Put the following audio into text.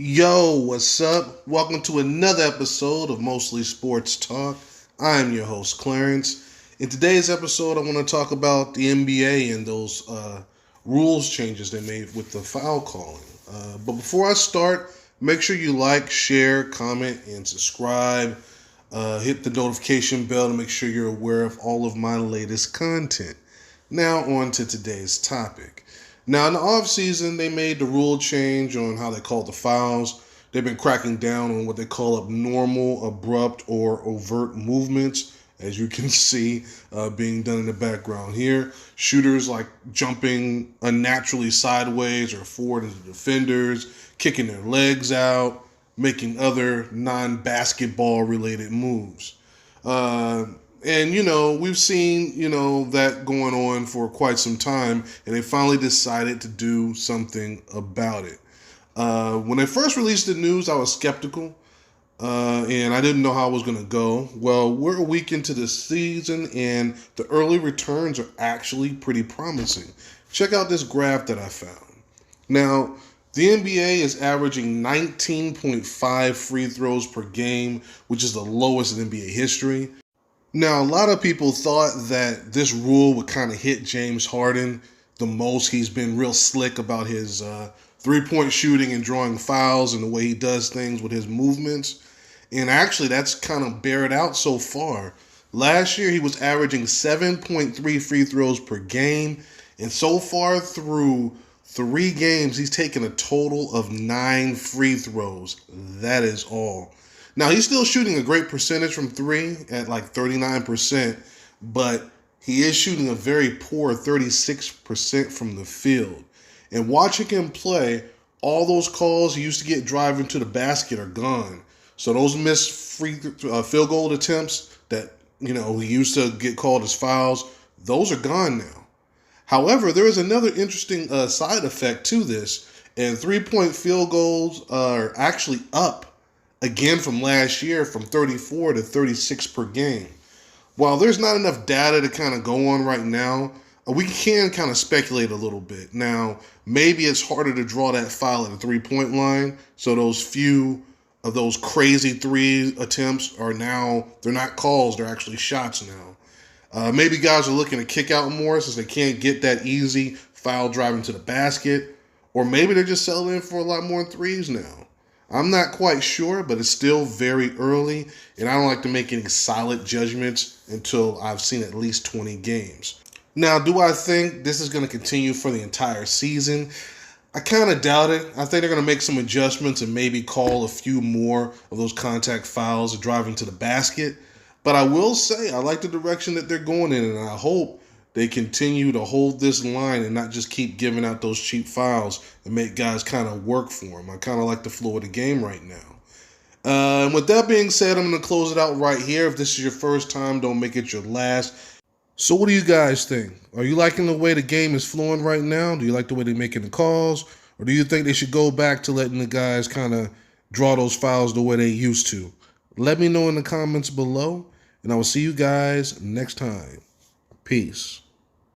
Yo, what's up? Welcome to another episode of Mostly Sports Talk. I'm your host, Clarence. In today's episode, I want to talk about the NBA and those rules changes they made with the foul calling. But before I start, make sure you like, share, comment, and subscribe. Hit the notification bell to make sure you're aware of all of my latest content. Now, on to today's topic. Now, in the offseason, they made the rule change on how they call the fouls. They've been cracking down on what they call abnormal, abrupt, or overt movements, as you can see being done in the background here. Shooters like jumping unnaturally sideways or forward into defenders, kicking their legs out, making other non-basketball related moves. And, we've seen, that going on for quite some time, and they finally decided to do something about it. When they first released the news, I was skeptical, and I didn't know how it was going to go. Well, we're a week into the season, and the early returns are actually pretty promising. Check out this graph that I found. Now, the NBA is averaging 19.5 free throws per game, which is the lowest in NBA history. Now, a lot of people thought that this rule would kind of hit James Harden the most. He's been real slick about his three-point shooting and drawing fouls and the way he does things with his movements. And actually, that's kind of bear it out so far. Last year, he was averaging 7.3 free throws per game. And so far through 3 games, he's taken a total of 9 free throws. That is all. Now, he's still shooting a great percentage from 3 at like 39%, but he is shooting a very poor 36% from the field. And watching him play, all those calls he used to get driving to the basket are gone. So those missed field goal attempts that, he used to get called as fouls, those are gone now. However, there is another interesting side effect to this, and 3-point field goals are actually up again from last year from 34 to 36 per game. While there's not enough data to kind of go on right now, we can kind of speculate a little bit. Now, maybe it's harder to draw that foul at the 3-point line, so those few of those crazy 3 attempts are now, they're not calls, they're actually shots now. Maybe guys are looking to kick out more since they can't get that easy foul driving to the basket, or maybe they're just settling for a lot more threes now. I'm not quite sure, but it's still very early, and I don't like to make any solid judgments until I've seen at least 20 games. Now, do I think this is going to continue for the entire season? I kind of doubt it. I think they're going to make some adjustments and maybe call a few more of those contact fouls driving to the basket. But I will say I like the direction that they're going in, and I hope they continue to hold this line and not just keep giving out those cheap fouls and make guys kind of work for them. I kind of like the flow of the game right now. And with that being said, I'm going to close it out right here. If this is your first time, don't make it your last. So what do you guys think? Are you liking the way the game is flowing right now? Do you like the way they're making the calls? Or do you think they should go back to letting the guys kind of draw those fouls the way they used to? Let me know in the comments below, and I will see you guys next time. Peace.